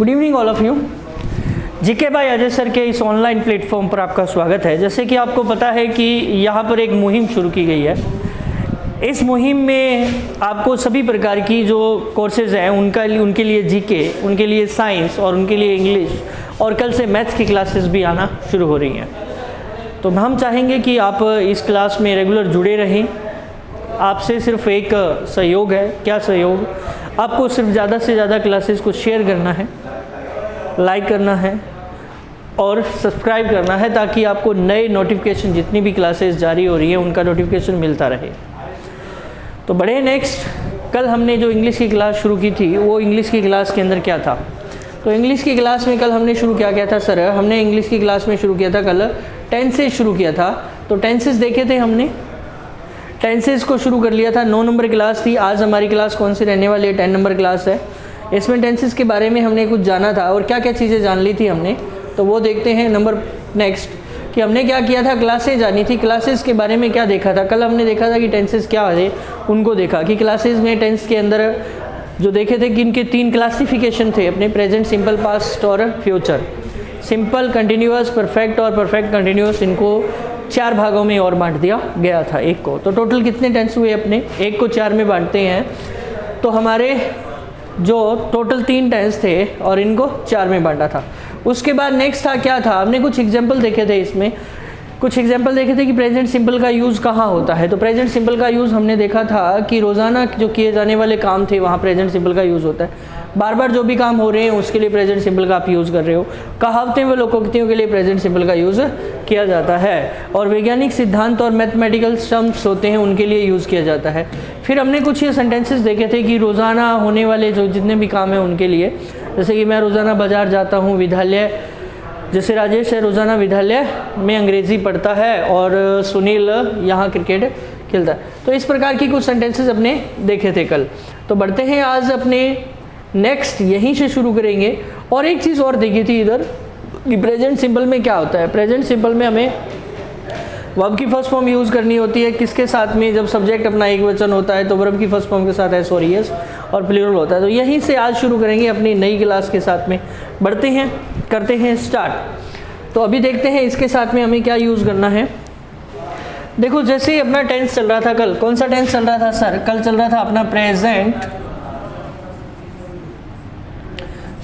Good evening all of you. GK by Ajay sir के इस online platform पर आपका स्वागत है। जैसे कि आपको पता है कि यहाँ पर एक मुहिम शुरू की गई है। इस मुहिम में आपको सभी प्रकार की जो कोर्सेज़ हैं उनके लिए जीके, उनके लिए साइंस और उनके लिए इंग्लिश और कल से मैथ्स की क्लासेस भी आना शुरू हो रही हैं। तो हम चाहेंगे कि आप इस क्लास में रेगुलर जुड़े रहें। आपसे सिर्फ एक सहयोग है। क्या सहयोग? आपको सिर्फ ज़्यादा से ज़्यादा क्लासेस को शेयर करना है, लाइक करना है और सब्सक्राइब करना है, ताकि आपको नए नोटिफिकेशन जितनी भी क्लासेस जारी हो रही हैं उनका नोटिफिकेशन मिलता रहे। तो बढ़े नेक्स्ट। कल हमने जो इंग्लिश की क्लास शुरू की थी वो इंग्लिश की क्लास के अंदर क्या था? तो इंग्लिश की क्लास में कल हमने शुरू क्या किया था सर? हमने इंग्लिश की क्लास में शुरू किया था कल टेंसेस शुरू किया था। तो टेंसेस देखे थे हमने, टेंसेस को शुरू कर लिया था। 9 नंबर क्लास थी। आज हमारी क्लास कौन सी रहने वाली है? 10 नंबर क्लास है। इसमें टेंसेस के बारे में हमने कुछ जाना था और क्या क्या चीज़ें जान ली थी हमने, तो वो देखते हैं। नंबर नेक्स्ट कि हमने क्या किया था, क्लासेस जानी थी। क्लासेस के बारे में क्या देखा था? कल हमने देखा था कि टेंसेस क्या है, उनको देखा कि क्लासेस में टेंस के अंदर जो देखे थे कि इनके 3 क्लासिफिकेशन थे अपने, प्रेजेंट, सिंपल, पास्ट और फ्यूचर। सिंपल, कंटिन्यूअस, परफेक्ट और परफेक्ट कंटिन्यूअस, इनको 4 भागों में और बांट दिया गया था एक को। तो टोटल कितने टेंस हुए अपने? एक को 4 में बांटते हैं तो हमारे जो टोटल 3 टेंस थे और इनको 4 में बांटा था। उसके बाद नेक्स्ट था क्या था? हमने कुछ एग्जाम्पल देखे थे। इसमें कुछ एग्जाम्पल देखे थे कि प्रेजेंट सिंपल का यूज़ कहाँ होता है। तो प्रेजेंट सिंपल का यूज़ हमने देखा था कि रोज़ाना जो किए जाने वाले काम थे वहाँ प्रेजेंट सिंपल का यूज़ होता है। बार बार जो भी काम हो रहे हैं उसके लिए प्रेजेंट सिंपल का आप यूज़ कर रहे हो। कहावतें व लोकोक्तियों के लिए प्रेजेंट सिंपल का यूज़ किया जाता है। और वैज्ञानिक सिद्धांत और मैथमेटिकल सम्स होते हैं उनके लिए यूज़ किया जाता है। फिर हमने कुछ ये सेंटेंसेस देखे थे कि रोज़ाना होने वाले जो जितने भी काम हैं उनके लिए, जैसे कि मैं रोज़ाना बाज़ार जाता हूँ, विद्यालय, जैसे राजेश है रोज़ाना विद्यालय में अंग्रेज़ी पढ़ता है और सुनील यहाँ क्रिकेट खेलता है। तो इस प्रकार की कुछ सेंटेंसेस अपने देखे थे कल। तो बढ़ते हैं आज अपने नेक्स्ट, यहीं से शुरू करेंगे। और एक चीज़ और देखी थी इधर कि प्रेजेंट सिंपल में क्या होता है। प्रेजेंट सिंपल में हमें वर्ब की फर्स्ट फॉर्म यूज़ करनी होती है। किसके साथ में? जब सब्जेक्ट अपना एक वचन होता है तो वर्ब की फर्स्ट फॉर्म के साथ एस और ईएस और प्लूरल होता है। तो यहीं से आज शुरू करेंगे अपनी नई क्लास के साथ में। बढ़ते हैं, करते हैं स्टार्ट। तो अभी देखते हैं इसके साथ में हमें क्या यूज़ करना है। देखो, जैसे ही अपना टेंस चल रहा था कल, कौन सा टेंस चल रहा था सर? कल चल रहा था अपना प्रेजेंट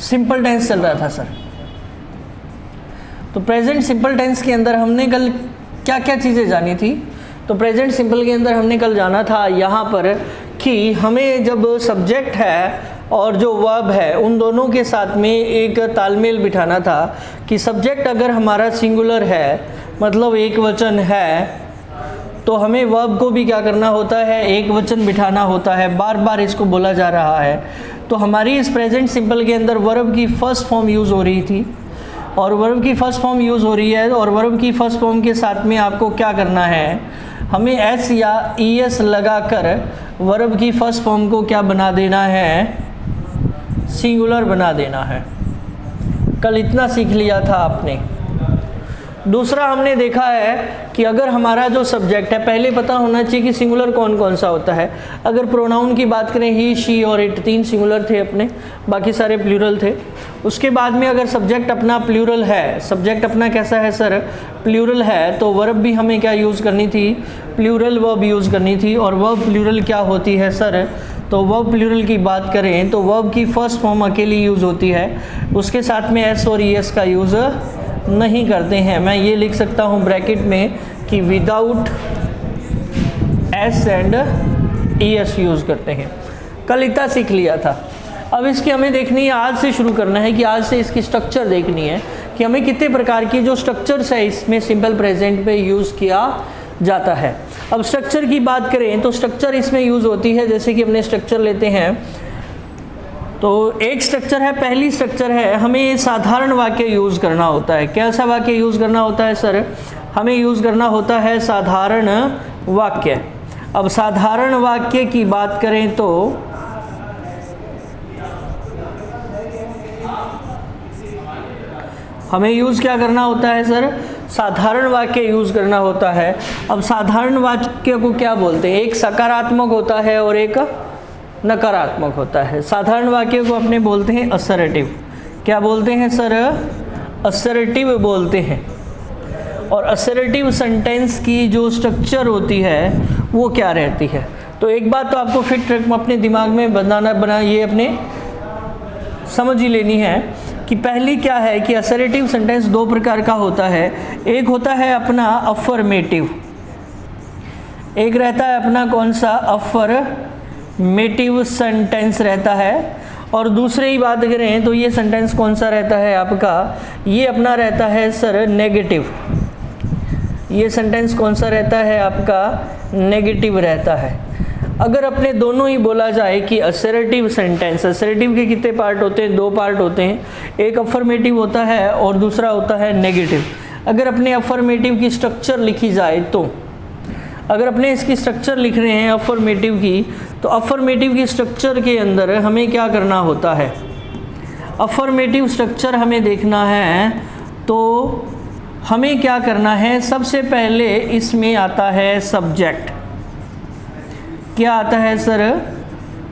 सिंपल टेंस चल रहा था सर। तो प्रेजेंट सिंपल टेंस के अंदर हमने कल क्या क्या चीज़ें जानी थी? तो प्रेजेंट सिंपल के अंदर हमने कल जाना था यहाँ पर कि हमें जब सब्जेक्ट है और जो वर्ब है उन दोनों के साथ में एक तालमेल बिठाना था कि सब्जेक्ट अगर हमारा सिंगुलर है, मतलब एक वचन है, तो हमें वर्ब को भी क्या करना होता है? एक वचन बिठाना होता है। बार बार इसको बोला जा रहा है। तो हमारी इस प्रेजेंट सिंपल के अंदर वर्ब की फर्स्ट फॉर्म यूज़ हो रही थी और वर्ब की फर्स्ट फॉर्म यूज़ हो रही है। और वर्ब की फर्स्ट फॉर्म के साथ में आपको क्या करना है? हमें एस या ई एस लगाकर वर्ब की फर्स्ट फॉर्म को क्या बना देना है? सिंगुलर बना देना है। कल इतना सीख लिया था आपने। दूसरा हमने देखा है कि अगर हमारा जो सब्जेक्ट है, पहले पता होना चाहिए कि सिंगुलर कौन कौन सा होता है। अगर प्रोनाउन की बात करें, ही, शी और इट 3 सिंगुलर थे अपने, बाकी सारे प्लूरल थे। उसके बाद में अगर सब्जेक्ट अपना प्लूरल है, सब्जेक्ट अपना कैसा है सर? प्लूरल है, तो वर्ब भी हमें क्या यूज़ करनी थी? प्लूरल वर्ब यूज़ करनी थी। और वर्ब प्लूरल क्या होती है सर? तो वर्ब प्लूरल की बात करें तो वर्ब की फर्स्ट फॉर्म अकेली यूज़ होती है, उसके साथ में एस और ई एस का यूज़ नहीं करते हैं। मैं ये लिख सकता हूँ ब्रैकेट में कि without S and E S use करते हैं। कल इतना सीख लिया था। अब इसकी हमें देखनी है, आज से शुरू करना है कि आज से इसकी स्ट्रक्चर देखनी है कि हमें कितने प्रकार की जो स्ट्रक्चर्स है इसमें सिंपल प्रेजेंट पे यूज़ किया जाता है। अब स्ट्रक्चर की बात करें तो स्ट्रक्चर इसमें यूज़ होती है, जैसे कि हमने स्ट्रक्चर लेते हैं तो एक स्ट्रक्चर है, पहली स्ट्रक्चर है, हमें साधारण वाक्य यूज़ करना होता है। कैसा वाक्य यूज़ करना होता है सर? हमें यूज़ करना होता है साधारण वाक्य। अब साधारण वाक्य की बात करें तो हमें यूज़ क्या करना होता है सर? साधारण वाक्य यूज़ करना होता है। अब साधारण वाक्य को क्या बोलते हैं? एक सकारात्मक होता है और एक नकारात्मक होता है। साधारण वाक्य को अपने बोलते हैं असर्टिव। क्या बोलते हैं सर? असर्टिव बोलते हैं। और असर्टिव सेंटेंस की जो स्ट्रक्चर होती है वो क्या रहती है? तो एक बात तो आपको फिट अपने दिमाग में बना ये अपने समझ ही लेनी है कि पहली क्या है कि असर्टिव सेंटेंस दो प्रकार का होता है। एक होता है अपना अफर्मेटिव, एक रहता है अपना कौन सा? अफर्मेटिव सेंटेंस रहता है। और दूसरे ही बात करें तो ये सेंटेंस कौन सा रहता है आपका? ये अपना रहता है सर नेगेटिव। ये सेंटेंस कौन सा रहता है आपका? नेगेटिव रहता है। अगर अपने दोनों ही बोला जाए कि असर्टिव सेंटेंस, असर्टिव के कितने पार्ट होते हैं? दो पार्ट होते हैं, एक अफर्मेटिव होता है और दूसरा होता है नेगेटिव। अगर अपने अफर्मेटिव की स्ट्रक्चर लिखी जाए तो अगर अपने इसकी स्ट्रक्चर लिख रहे हैं अफर्मेटिव की, तो अफर्मेटिव की स्ट्रक्चर के अंदर हमें क्या करना होता है? अफर्मेटिव स्ट्रक्चर हमें देखना है तो हमें क्या करना है? सबसे पहले इसमें आता है सब्जेक्ट। क्या आता है सर?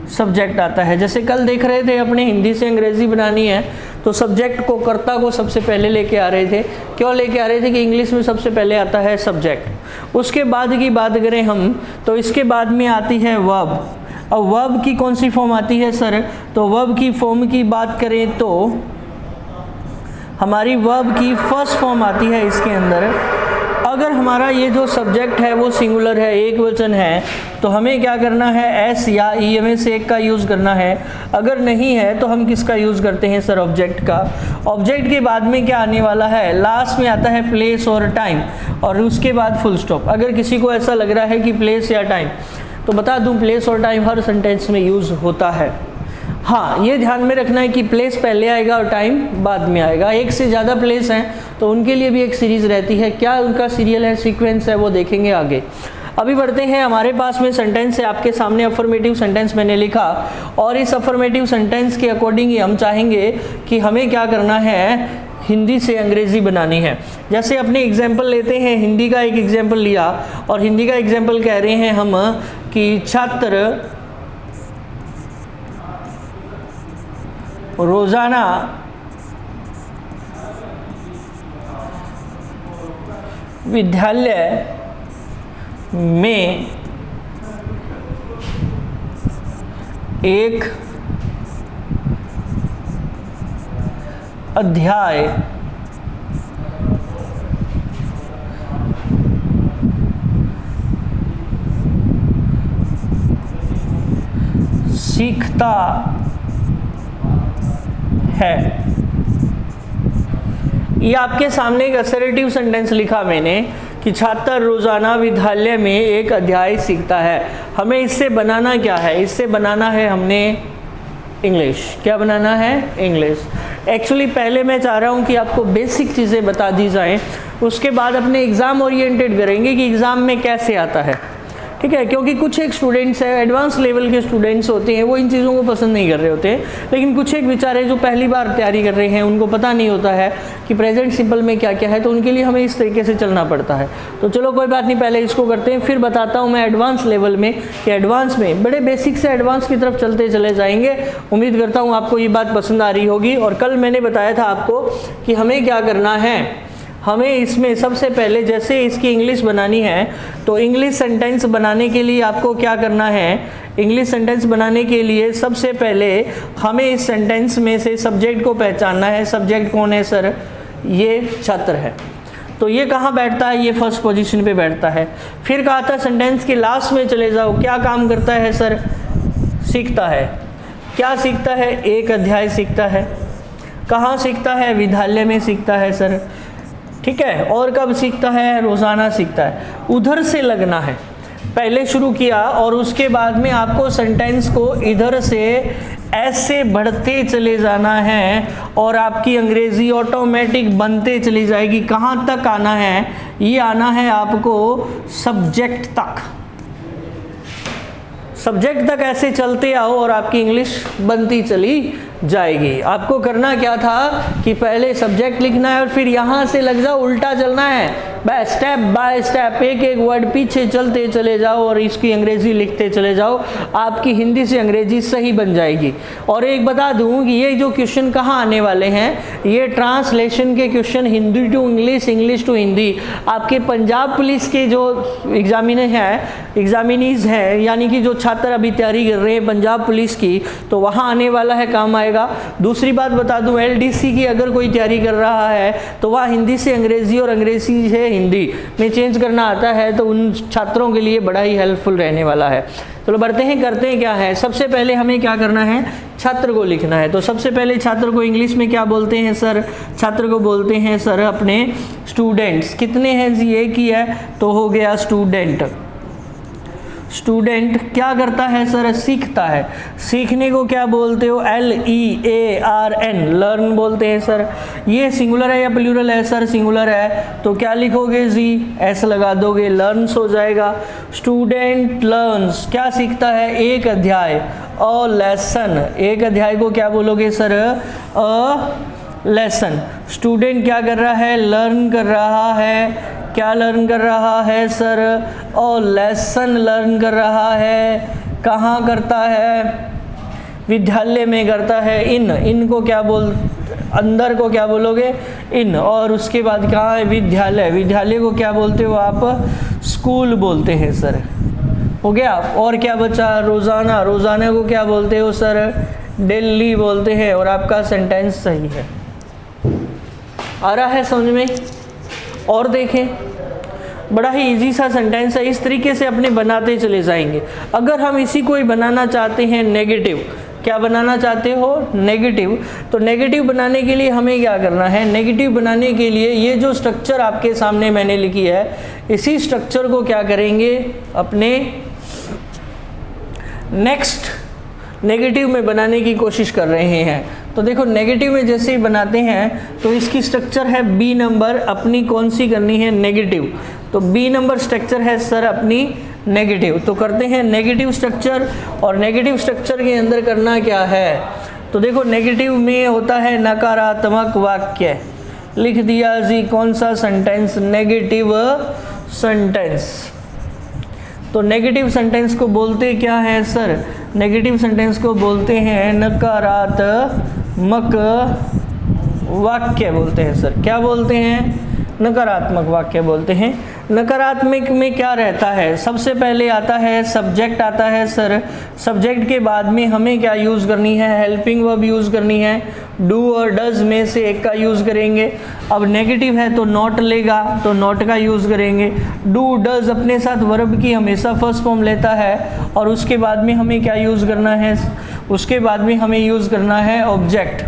सब्जेक्ट आता है। जैसे कल देख रहे थे अपने हिंदी से अंग्रेजी बनानी है तो सब्जेक्ट को, कर्ता को सबसे पहले लेके आ रहे थे। क्यों लेके आ रहे थे? कि इंग्लिश में सबसे पहले आता है सब्जेक्ट। उसके बाद की बात करें हम तो इसके बाद में आती है वर्ब। अब वर्ब की कौन सी फॉर्म आती है सर? तो वर्ब की फॉर्म की बात करें तो हमारी वर्ब की फर्स्ट फॉर्म आती है इसके अंदर। अगर हमारा ये जो सब्जेक्ट है वो सिंगुलर है, एक वचन है, तो हमें क्या करना है? एस या ई में से एक का यूज़ करना है। अगर नहीं है तो हम किसका यूज़ करते हैं सर? ऑब्जेक्ट का। ऑब्जेक्ट के बाद में क्या आने वाला है? लास्ट में आता है प्लेस और टाइम, और उसके बाद फुल स्टॉप। अगर किसी को ऐसा लग रहा है कि प्लेस या टाइम, तो बता दूं प्लेस और टाइम हर सेंटेंस में यूज़ होता है। हाँ, ये ध्यान में रखना है कि प्लेस पहले आएगा और टाइम बाद में आएगा। एक से ज़्यादा प्लेस हैं तो उनके लिए भी एक सीरीज़ रहती है। क्या उनका सीरियल है, सीक्वेंस है, वो देखेंगे आगे। अभी बढ़ते हैं। हमारे पास में सेंटेंस है आपके सामने, अफर्मेटिव सेंटेंस मैंने लिखा, और इस अफर्मेटिव सेंटेंस के अकॉर्डिंग ही हम चाहेंगे कि हमें क्या करना है? हिंदी से अंग्रेज़ी बनानी है। जैसे अपने एग्जाम्पल लेते हैं, हिंदी का एक एग्जाम्पल लिया और हिंदी का एग्जाम्पल कह रहे हैं हम कि छात्र रोज़ाना विद्यालय में एक अध्याय सीखता है। ये आपके सामने एक असर्टिव सेंटेंस लिखा मैंने कि छात्र रोज़ाना विद्यालय में एक अध्याय सीखता है। हमें इससे बनाना क्या है? इससे बनाना है हमने इंग्लिश। क्या बनाना है? इंग्लिश। एक्चुअली पहले मैं चाह रहा हूँ कि आपको बेसिक चीज़ें बता दी जाएं, उसके बाद अपने एग्ज़ाम ओरिएंटेड करेंगे कि एग्ज़ाम में कैसे आता है। ठीक है, क्योंकि कुछ एक स्टूडेंट्स हैं, एडवांस लेवल के स्टूडेंट्स होते हैं, वो इन चीज़ों को पसंद नहीं कर रहे होते हैं। लेकिन कुछ एक बेचारे जो पहली बार तैयारी कर रहे हैं, उनको पता नहीं होता है कि प्रेजेंट सिंपल में क्या क्या है, तो उनके लिए हमें इस तरीके से चलना पड़ता है। तो चलो कोई बात नहीं, पहले इसको करते हैं, फिर बताता हूँ मैं एडवांस लेवल में कि एडवांस में बड़े बेसिक से एडवांस की तरफ चलते चले जाएंगे। उम्मीद करता हूँ आपको ये बात पसंद आ रही होगी। और कल मैंने बताया था आपको कि हमें क्या करना है। हमें इसमें सबसे पहले जैसे इसकी इंग्लिश बनानी है, तो इंग्लिश सेंटेंस बनाने के लिए आपको क्या करना है? इंग्लिश सेंटेंस बनाने के लिए सबसे पहले हमें इस सेंटेंस में से सब्जेक्ट को पहचानना है। सब्जेक्ट कौन है सर? ये छात्र है। तो ये कहाँ बैठता है? ये फर्स्ट पोजीशन पे बैठता है। फिर कहा था सेंटेंस के लास्ट में चले जाओ। क्या काम करता है सर? सीखता है। क्या सीखता है? एक अध्याय सीखता है। कहाँ सीखता है? विद्यालय में सीखता है सर। ठीक है, और कब सीखता है? रोज़ाना सीखता है। उधर से लगना है, पहले शुरू किया और उसके बाद में आपको सेंटेंस को इधर से ऐसे बढ़ते चले जाना है और आपकी अंग्रेज़ी ऑटोमेटिक बनते चली जाएगी। कहाँ तक आना है? ये आना है आपको सब्जेक्ट तक। सब्जेक्ट तक ऐसे चलते आओ और आपकी इंग्लिश बनती चली जाएगी। आपको करना क्या था कि पहले सब्जेक्ट लिखना है और फिर यहाँ से लग जाओ, उल्टा चलना है। स्टेप बाय स्टेप एक एक वर्ड पीछे चलते चले जाओ और इसकी अंग्रेजी लिखते चले जाओ, आपकी हिंदी से अंग्रेजी सही बन जाएगी। और एक बता दूं कि ये जो क्वेश्चन कहाँ आने वाले हैं, ये ट्रांसलेशन के question Hindi to English, English to Hindi, आपके पंजाब पुलिस के जो एग्जामिनीज हैं, यानी कि जो छात्र अभी तैयारी कर रहे हैं पंजाब पुलिस की, तो वहाँ आने वाला है, काम आएगा। दूसरी बात बता दूं, LDC की अगर कोई तैयारी कर रहा है तो वह हिंदी से अंग्रेजी और अंग्रेजी से हिंदी में चेंज करना आता है, तो उन छात्रों के लिए बड़ा ही हेल्पफुल रहने वाला है। चलो बढ़ते हैं, करते हैं क्या है। सबसे पहले हमें क्या करना है, छात्र को लिखना है। तो सबसे पहले छात्र को इंग्लिश में क्या बोलते हैं सर? छात्र को बोलते हैं सर अपने स्टूडेंट्स। कितने हैं जी? एक ही है, तो हो गया स्टूडेंट। स्टूडेंट क्या करता है सर? सीखता है। सीखने को क्या बोलते हो? LEARN, लर्न बोलते हैं सर। ये सिंगुलर है या प्लूरल है सर? सिंगुलर है, तो क्या लिखोगे जी? S लगा दोगे, लर्न्स हो जाएगा। स्टूडेंट लर्न्स क्या सीखता है? एक अध्याय, अ लेसन। एक अध्याय को क्या बोलोगे सर? A lesson. स्टूडेंट क्या कर रहा है? लर्न कर रहा है। क्या लर्न कर रहा है सर? और लेसन लर्न कर रहा है। कहाँ करता है? विद्यालय में करता है। इन को क्या अंदर को क्या बोलोगे? इन। और उसके बाद कहाँ है? विद्यालय। विद्यालय को क्या बोलते हो आप? स्कूल बोलते हैं सर। हो गया। और क्या बचा? रोज़ाना। रोज़ाना को क्या बोलते हो सर? डेली बोलते हैं। और आपका सेंटेंस सही है। आ रहा है समझ में? और देखें, बड़ा ही इजी सा सेंटेंस है, इस तरीके से अपने बनाते चले जाएंगे। अगर हम इसी को ही बनाना चाहते हैं नेगेटिव, क्या बनाना चाहते हो? नेगेटिव। तो नेगेटिव बनाने के लिए हमें क्या करना है? नेगेटिव बनाने के लिए ये जो स्ट्रक्चर आपके सामने मैंने लिखी है, इसी स्ट्रक्चर को क्या करेंगे? अपने नेक्स्ट नेगेटिव में बनाने की कोशिश कर रहे हैं। तो देखो, नेगेटिव में जैसे ही बनाते हैं तो इसकी स्ट्रक्चर है B नंबर, अपनी कौन सी करनी है? नेगेटिव। तो B नंबर स्ट्रक्चर है सर अपनी नेगेटिव। तो करते हैं नेगेटिव स्ट्रक्चर। और नेगेटिव स्ट्रक्चर के अंदर करना क्या है? तो देखो, नेगेटिव में होता है नकारात्मक वाक्य। लिख दिया जी कौन सा सेंटेंस? Negative sentence. तो नेगेटिव सेंटेंस को बोलते क्या है सर? नेगेटिव सेंटेंस को बोलते हैं नकारात्मक वाक्य बोलते हैं सर। क्या बोलते हैं? नकारात्मक वाक्य बोलते हैं। नकारात्मक में क्या रहता है? सबसे पहले आता है सब्जेक्ट आता है सर। सब्जेक्ट के बाद में हमें क्या यूज़ करनी है? हेल्पिंग वर्ब यूज़ करनी है। डू और डज में से एक का यूज़ करेंगे। अब नेगेटिव है तो नॉट लेगा, तो नॉट का यूज़ करेंगे। डू डज अपने साथ वर्ब की हमेशा फर्स्ट फॉर्म लेता है। और उसके बाद में हमें क्या यूज़ करना है? उसके बाद में हमें यूज़ करना है ऑब्जेक्ट।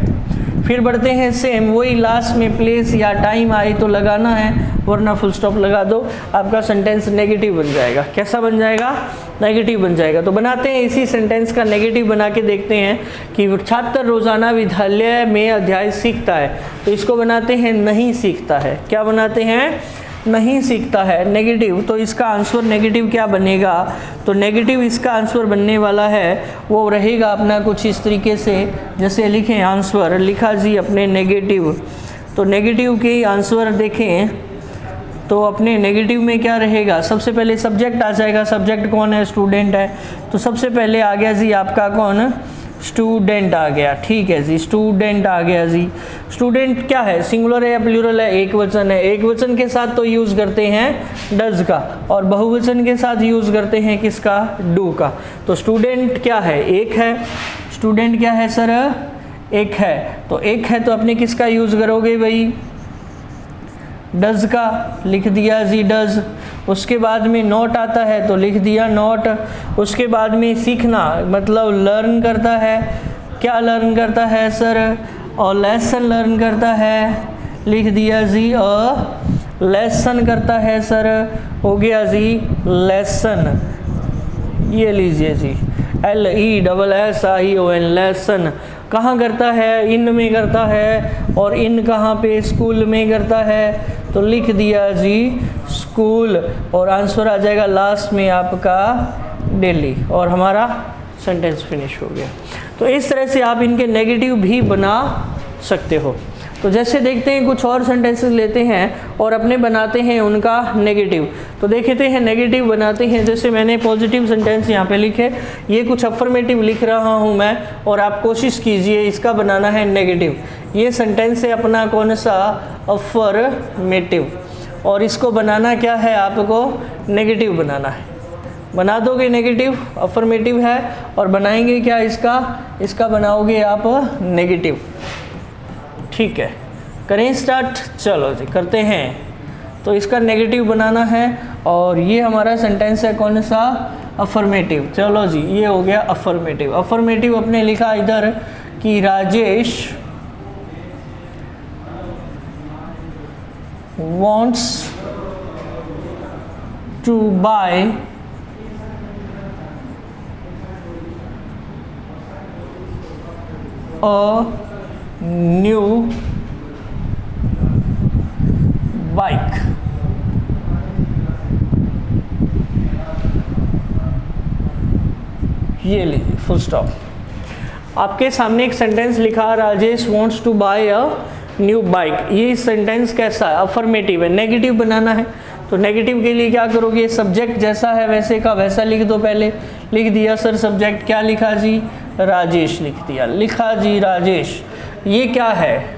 फिर बढ़ते हैं सेम, वही लास्ट में प्लेस या टाइम आए तो लगाना है, वरना फुल स्टॉप लगा दो। आपका सेंटेंस नेगेटिव बन जाएगा। कैसा बन जाएगा? नेगेटिव बन जाएगा। तो बनाते हैं इसी सेंटेंस का नेगेटिव बना के देखते हैं कि छात्र रोज़ाना विद्यालय में अध्याय सीखता है। तो इसको बनाते हैं नहीं सीखता है। क्या बनाते हैं? नहीं सीखता है, नेगेटिव। तो इसका आंसर नेगेटिव क्या बनेगा? तो नेगेटिव इसका आंसर बनने वाला है वो रहेगा अपना कुछ इस तरीके से, जैसे लिखें आंसर, लिखा जी अपने नेगेटिव। तो नेगेटिव के आंसर देखें तो अपने नेगेटिव में क्या रहेगा? सबसे पहले सब्जेक्ट आ जाएगा। सब्जेक्ट कौन है? स्टूडेंट है। तो सबसे पहले आ गया जी आपका कौन? स्टूडेंट आ गया। ठीक है जी, स्टूडेंट आ गया जी। स्टूडेंट क्या है? सिंगुलर है या प्लूरल है? एक वचन है। एक वचन के साथ तो यूज़ करते हैं डज का, और बहुवचन के साथ यूज़ करते हैं किसका? डू का। तो स्टूडेंट क्या है? एक है। स्टूडेंट क्या है सर? एक है। तो एक है तो अपने किसका यूज़ करोगे भाई? डज का। लिख दिया जी डज। उसके बाद में नॉट आता है तो लिख दिया नॉट। उसके बाद में सीखना मतलब लर्न करता है। क्या लर्न करता है सर? और लेसन लर्न करता है। लिख दिया जी लेसन करता है सर। हो गया जी लेसन। ये लीजिए जी LESSION, लेसन। कहाँ करता है? इन में करता है। और इन कहाँ पे? स्कूल में करता है। तो लिख दिया जी स्कूल। और आंसर आ जाएगा लास्ट में आपका डेली। और हमारा सेंटेंस फिनिश हो गया। तो इस तरह से आप इनके नेगेटिव भी बना सकते हो। तो जैसे देखते हैं कुछ और सेंटेंसेस लेते हैं और अपने बनाते हैं उनका नेगेटिव। तो देखते हैं नेगेटिव बनाते हैं। जैसे मैंने पॉजिटिव सेंटेंस यहाँ पे लिखे, ये कुछ अफर्मेटिव लिख रहा हूँ मैं, और आप कोशिश कीजिए इसका बनाना है नेगेटिव। ये सेंटेंस है अपना कौन सा, अफर्मेटिव, और इसको बनाना क्या है, आपको नेगेटिव बनाना है। बना दोगे नेगेटिव, अफर्मेटिव है, और बनाएंगे क्या इसका बनाओगे आप नेगेटिव। ठीक है, करें स्टार्ट, चलो जी करते हैं। तो इसका नेगेटिव बनाना है, और ये हमारा सेंटेंस है कौन सा, अफर्मेटिव। चलो जी, ये हो गया अफर्मेटिव। अफर्मेटिव अपने लिखा इधर कि Rajesh wants to buy a new bike। ये लीजिए फुल स्टॉप। आपके सामने एक सेंटेंस लिखा, Rajesh wants to buy a new bike. ये सेंटेंस कैसा है, अफर्मेटिव है, नेगेटिव बनाना है। तो नेगेटिव के लिए क्या करोगे, सब्जेक्ट जैसा है वैसे का वैसा लिख दो। पहले लिख दिया सर सब्जेक्ट, क्या लिखा जी, राजेश लिख दिया, लिखा जी राजेश। ये क्या है,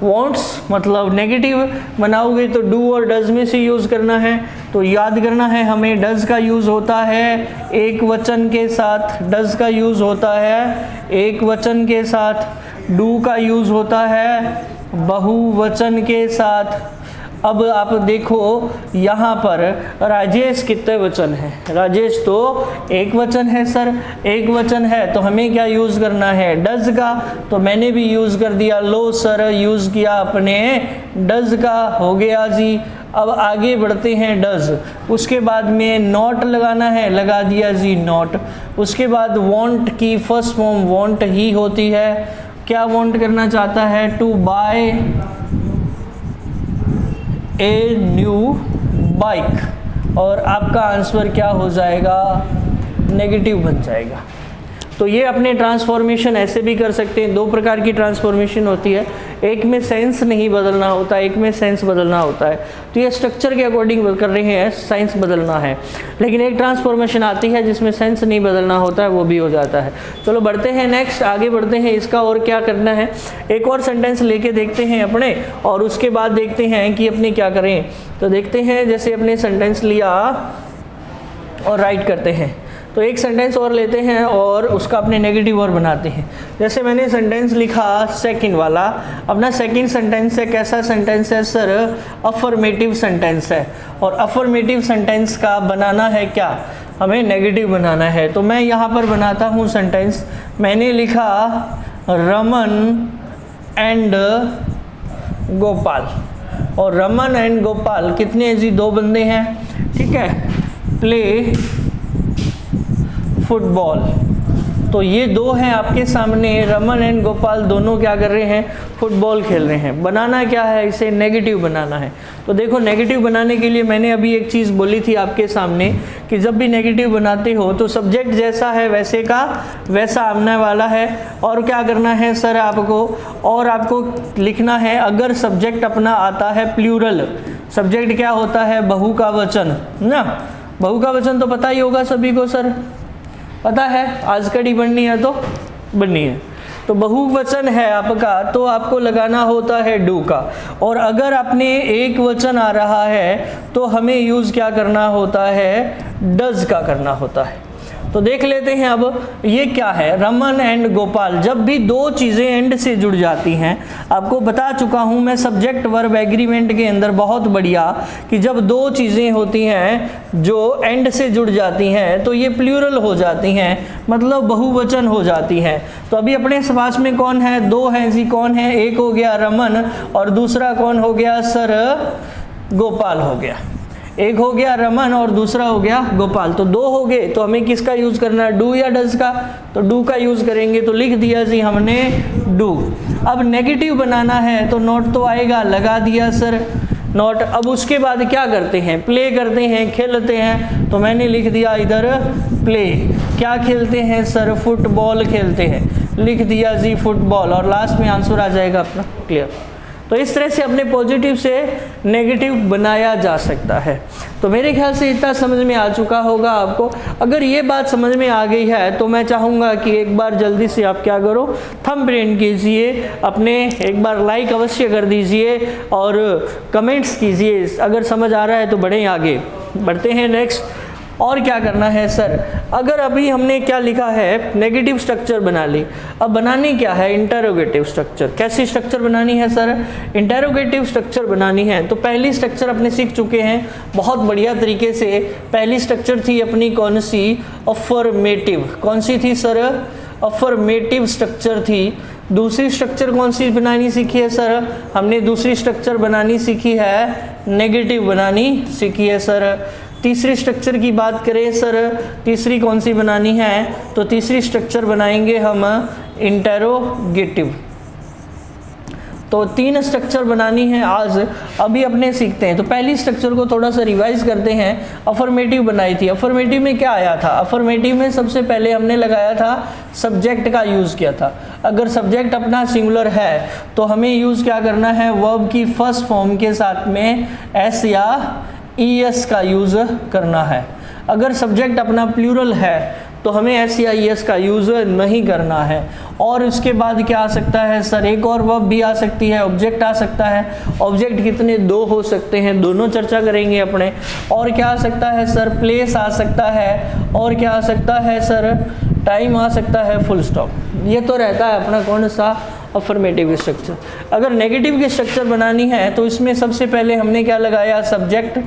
वॉन्ट्स, मतलब नेगेटिव बनाओगे तो डू और डज में से यूज़ करना है। तो याद करना है हमें, डज का यूज़ होता है एक वचन के साथ, डज का यूज़ होता है एक वचन के साथ, डू का यूज़ होता है बहुवचन के साथ। अब आप देखो यहाँ पर राजेश कितने वचन है, राजेश तो एक वचन है सर, एक वचन है तो हमें क्या यूज़ करना है, डज का। तो मैंने भी यूज़ कर दिया, लो सर यूज़ किया अपने डज का, हो गया जी। अब आगे बढ़ते हैं, डज, उसके बाद में नॉट लगाना है, लगा दिया जी नॉट। उसके बाद वांट की फर्स्ट फॉर्म वांट ही होती है, क्या वांट करना चाहता है, to buy a new bike, और आपका आंसर क्या हो जाएगा, नेगेटिव बन जाएगा। तो ये अपने ट्रांसफॉर्मेशन ऐसे भी कर सकते हैं। दो प्रकार की ट्रांसफॉर्मेशन होती है, एक में सेंस नहीं बदलना होता है, एक में सेंस बदलना होता है। तो ये स्ट्रक्चर के अकॉर्डिंग कर रहे हैं, साइंस बदलना है। लेकिन एक ट्रांसफॉर्मेशन आती है जिसमें सेंस नहीं बदलना होता है, वो भी हो जाता है। चलो बढ़ते हैं नेक्स्ट, आगे बढ़ते हैं। इसका और क्या करना है, एक और सेंटेंस लेके देखते हैं अपने, और उसके बाद देखते हैं कि अपने क्या करें। तो देखते हैं, जैसे अपने सेंटेंस लिया और राइट करते हैं, तो एक सेंटेंस और लेते हैं और उसका अपने नेगेटिव और बनाते हैं। जैसे मैंने सेंटेंस लिखा सेकंड वाला, अपना सेकंड सेंटेंस है, कैसा सेंटेंस है सर, अफर्मेटिव सेंटेंस है। और अफर्मेटिव सेंटेंस का बनाना है क्या, हमें नेगेटिव बनाना है। तो मैं यहाँ पर बनाता हूँ सेंटेंस, मैंने लिखा रमन एंड गोपाल। और रमन एंड गोपाल कितने हैं जी, दो बंदे हैं, ठीक है, प्ले फुटबॉल। तो ये दो हैं आपके सामने, रमन एंड गोपाल दोनों क्या कर रहे हैं, फुटबॉल खेल रहे हैं। बनाना क्या है, इसे नेगेटिव बनाना है। तो देखो नेगेटिव बनाने के लिए मैंने अभी एक चीज़ बोली थी आपके सामने कि जब भी नेगेटिव बनाते हो तो सब्जेक्ट जैसा है वैसे का वैसा आने वाला है। और क्या करना है सर आपको, और आपको लिखना है अगर सब्जेक्ट अपना आता है प्लूरल। सब्जेक्ट क्या होता है, बहु का वचन ना, बहु का वचन तो पता ही होगा सभी को सर, पता है, आज कड़ी बननी है तो बननी है। तो बहुवचन है आपका तो आपको लगाना होता है डू का। और अगर आपने एक वचन आ रहा है तो हमें यूज़ क्या करना होता है, डज का करना होता है। तो देख लेते हैं अब ये क्या है, रमन एंड गोपाल। जब भी दो चीज़ें एंड से जुड़ जाती हैं, आपको बता चुका हूँ मैं सब्जेक्ट वर्ब एग्रीमेंट के अंदर बहुत बढ़िया, कि जब दो चीज़ें होती हैं जो एंड से जुड़ जाती हैं तो ये प्लूरल हो जाती हैं, मतलब बहुवचन हो जाती हैं। तो अभी अपने पास में कौन है, दो हैं जी, कौन है, एक हो गया रमन और दूसरा कौन हो गया सर, गोपाल हो गया। एक हो गया रमन और दूसरा हो गया गोपाल, तो दो हो गए। तो हमें किसका यूज़ करना है, डू या डज का, तो डू का यूज़ करेंगे। तो लिख दिया जी हमने डू। अब नेगेटिव बनाना है तो नॉट तो आएगा, लगा दिया सर नॉट। अब उसके बाद क्या करते हैं, प्ले करते हैं, खेलते हैं। तो मैंने लिख दिया इधर प्ले। क्या खेलते हैं सर, फुटबॉल खेलते हैं, लिख दिया जी फुटबॉल। और लास्ट में आंसर आ जाएगा अपना, क्लियर। तो इस तरह से अपने पॉजिटिव से नेगेटिव बनाया जा सकता है। तो मेरे ख्याल से इतना समझ में आ चुका होगा आपको। अगर ये बात समझ में आ गई है तो मैं चाहूँगा कि एक बार जल्दी से आप क्या करो, थंब प्रिंट कीजिए, अपने एक बार लाइक अवश्य कर दीजिए और कमेंट्स कीजिए। अगर समझ आ रहा है तो बढ़ें आगे, बढ़ते हैं नेक्स्ट। और क्या करना है सर, अगर अभी हमने क्या लिखा है, नेगेटिव स्ट्रक्चर बना ली, अब बनानी क्या है, इंटेरोगेटिव स्ट्रक्चर। कैसी स्ट्रक्चर बनानी है सर, इंटेरोगेटिव स्ट्रक्चर बनानी है। तो पहली स्ट्रक्चर अपने सीख चुके हैं बहुत बढ़िया तरीके से। पहली स्ट्रक्चर थी अपनी कौन सी, अफर्मेटिव। कौन सी थी सर, अफर्मेटिव स्ट्रक्चर थी। दूसरी स्ट्रक्चर कौन सी बनानी सीखी है सर, हमने दूसरी स्ट्रक्चर बनानी सीखी है नेगेटिव बनानी सीखी है सर। तीसरी स्ट्रक्चर की बात करें सर, तीसरी कौन सी बनानी है, तो तीसरी स्ट्रक्चर बनाएंगे हम इंटेरोगेटिव। तो 3 स्ट्रक्चर बनानी है आज, अभी अपने सीखते हैं। तो पहली स्ट्रक्चर को थोड़ा सा रिवाइज करते हैं। अफर्मेटिव बनाई थी, अफर्मेटिव में क्या आया था, अफर्मेटिव में सबसे पहले हमने लगाया था सब्जेक्ट का यूज़ किया था। अगर सब्जेक्ट अपना सिंगुलर है तो हमें यूज़ क्या करना है, वर्ब की फर्स्ट फॉर्म के साथ में एस या ईएस का यूज़ करना है। अगर सब्जेक्ट अपना प्लूरल है तो हमें एस या ईएस का यूज़ नहीं करना है। और उसके बाद क्या आ सकता है सर, एक और वर्ब भी आ सकती है, ऑब्जेक्ट आ सकता है। ऑब्जेक्ट कितने, 2 हो सकते हैं, दोनों चर्चा करेंगे अपने। और क्या आ सकता है सर, प्लेस आ सकता है। और क्या आ सकता है सर, टाइम आ सकता है, फुल स्टॉप। ये तो रहता है अपना कौन सा, अफर्मेटिव स्ट्रक्चर। अगर नेगेटिव की स्ट्रक्चर बनानी है तो इसमें सबसे पहले हमने क्या लगाया, सब्जेक्ट।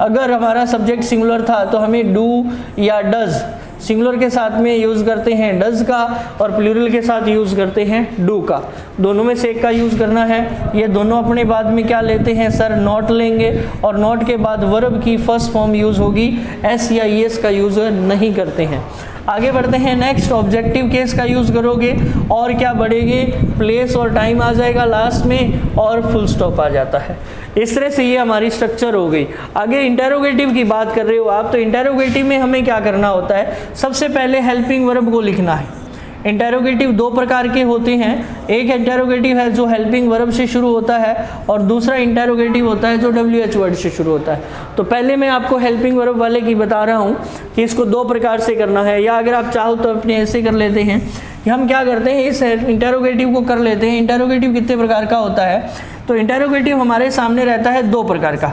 अगर हमारा सब्जेक्ट सिंगुलर था तो हमें डू या डज, सिंगुलर के साथ में यूज़ करते हैं डज का और प्लूरल के साथ यूज़ करते हैं डू का। दोनों में से एक का यूज़ करना है। ये दोनों अपने बाद में क्या लेते हैं सर, नॉट लेंगे। और नॉट के बाद वर्ब की फर्स्ट फॉर्म यूज़ होगी, एस या ईएस का यूज़ नहीं करते हैं। आगे बढ़ते हैं नेक्स्ट, ऑब्जेक्टिव केस का यूज़ करोगे और क्या बढ़ेंगे, प्लेस और टाइम आ जाएगा लास्ट में और फुल स्टॉप आ जाता है। इस तरह से ये हमारी स्ट्रक्चर हो गई। आगे इंटेरोगेटिव की बात कर रहे हो आप, तो इंटेरोगेटिव में हमें क्या करना होता है, सबसे पहले हेल्पिंग वर्ब को लिखना है। इंटेरोगेटिव 2 प्रकार के होते हैं। एक इंटेरोगेटिव है जो हेल्पिंग वर्ब से शुरू होता है और दूसरा इंटेरोगेटिव होता है जो WH वर्ड से शुरू होता है। तो पहले मैं आपको हेल्पिंग वर्ब वाले की बता रहा हूँ कि इसको 2 प्रकार से करना है, या अगर आप चाहो तो अपने ऐसे कर लेते हैं कि हम क्या करते हैं, इस इंटेरोगेटिव को कर लेते हैं। इंटेरोगेटिव कितने प्रकार का होता है, तो इंटेरोगेटिव हमारे सामने रहता है 2 प्रकार का।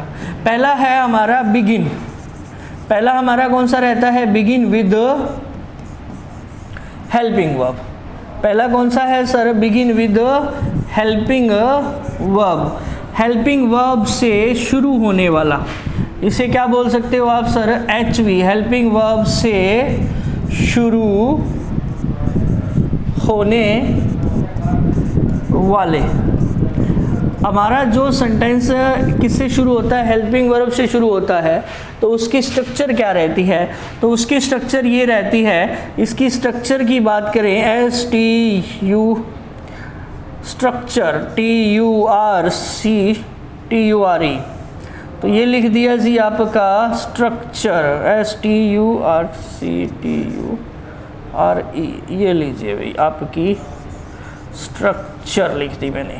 पहला है हमारा बिगिन। पहला हमारा कौन सा रहता है, बिगिन विद हेल्पिंग वर्ब। पहला कौन सा है sir, begin with helping verb. Helping verb से शुरू होने वाला, इसे क्या बोल सकते हो आप सर, HV, हेल्पिंग वर्ब से शुरू होने वाले। हमारा जो सेंटेंस किससे शुरू होता है, हेल्पिंग वर्ब से शुरू होता है, तो उसकी स्ट्रक्चर क्या रहती है, तो उसकी स्ट्रक्चर ये रहती है। इसकी स्ट्रक्चर की बात करें, STU स्ट्रक्चर, TURCTURE, तो ये लिख दिया जी आपका स्ट्रक्चर, STURCTURE, ये लीजिए भाई आपकी स्ट्रक्चर लिख दी मैंने।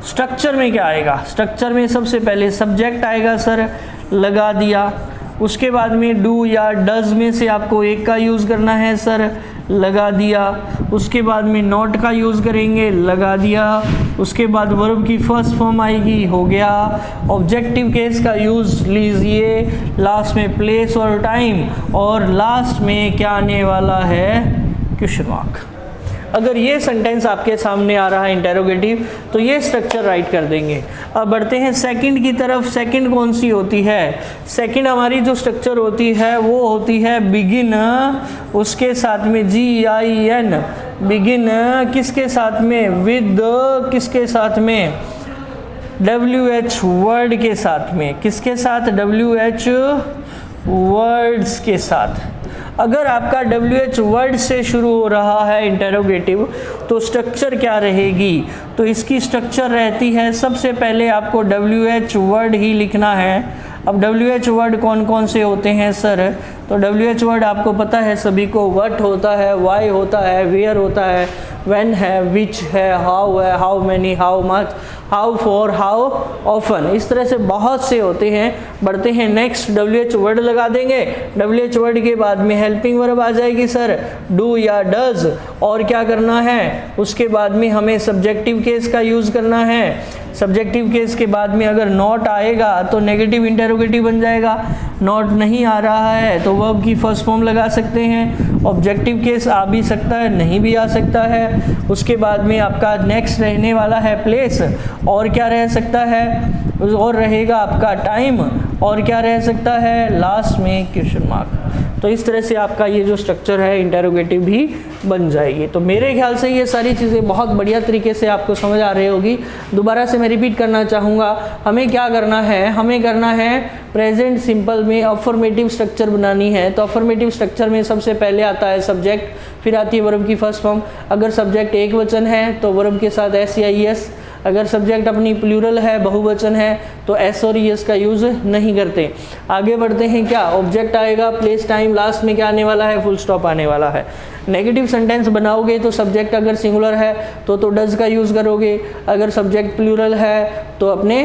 स्ट्रक्चर में क्या आएगा, स्ट्रक्चर में सबसे पहले सब्जेक्ट आएगा सर, लगा दिया। उसके बाद में डू या डज में से आपको एक का यूज़ करना है सर, लगा दिया। उसके बाद में नॉट का यूज़ करेंगे, लगा दिया। उसके बाद वर्ब की फर्स्ट फॉर्म आएगी, हो गया। ऑब्जेक्टिव केस का यूज़ लीजिए, लास्ट में प्लेस और टाइम, और लास्ट में क्या आने वाला है, क्वेश्चन मार्क। अगर ये सेंटेंस आपके सामने आ रहा है इंटेरोगेटिव, तो ये स्ट्रक्चर राइट कर देंगे। अब बढ़ते हैं सेकंड की तरफ। सेकंड कौन सी होती है, सेकंड हमारी जो स्ट्रक्चर होती है वो होती है बिगिन, उसके साथ में GIN, बिगिन किसके साथ में, विद किसके साथ में, WH वर्ड के साथ में। किसके साथ, WH वर्ड्स के साथ। अगर आपका WH वर्ड से शुरू हो रहा है इंटेरोगेटिव, तो स्ट्रक्चर क्या रहेगी, तो इसकी स्ट्रक्चर रहती है, सबसे पहले आपको WH वर्ड ही लिखना है। अब WH वर्ड कौन कौन से होते हैं सर, तो WH वर्ड आपको पता है सभी को, व्हाट होता है, वाई होता है, वेयर होता है, व्हेन है, विच है, हाउ है, how many, how much, how, for, how often, इस तरह से बहुत से होते हैं। बढ़ते हैं नेक्स्ट, WH वर्ड लगा देंगे। WH वर्ड के बाद में हेल्पिंग वर्ब आ जाएगी सर, डू या डज। और क्या करना है, उसके बाद में हमें सब्जेक्टिव केस का यूज़ करना है। सब्जेक्टिव केस के बाद में अगर नॉट आएगा तो नेगेटिव इंटेरोगेटिव बन जाएगा। नॉट नहीं आ रहा है तो वर्ब की फर्स्ट फॉर्म लगा सकते हैं। ऑब्जेक्टिव केस आ भी सकता है, नहीं भी आ सकता है। उसके बाद में आपका नेक्स्ट रहने वाला है प्लेस, और क्या रह सकता है, और रहेगा आपका टाइम, और क्या रह सकता है लास्ट में क्वेश्चन मार्क। तो इस तरह से आपका ये जो स्ट्रक्चर है इंटेरोगेटिव भी बन जाएगी। तो मेरे ख्याल से ये सारी चीज़ें बहुत बढ़िया तरीके से आपको समझ आ रही होगी। दोबारा से मैं रिपीट करना चाहूँगा, हमें क्या करना है, हमें करना है प्रेजेंट सिंपल में अफर्मेटिव स्ट्रक्चर बनानी है। तो अफर्मेटिव स्ट्रक्चर में सबसे पहले आता है सब्जेक्ट, फिर आती है वर्ब की फर्स्ट फॉर्म। अगर सब्जेक्ट एक वचन है तो वर्ब के साथ एस या ईएस, अगर सब्जेक्ट अपनी प्लूरल है, बहुवचन है, तो एस और ईएस का यूज़ नहीं करते। आगे बढ़ते हैं, क्या ऑब्जेक्ट आएगा, प्लेस, टाइम, लास्ट में क्या आने वाला है, फुल स्टॉप आने वाला है। नेगेटिव सेंटेंस बनाओगे तो सब्जेक्ट अगर सिंगुलर है तो डज का यूज़ करोगे, अगर सब्जेक्ट प्लूरल है तो अपने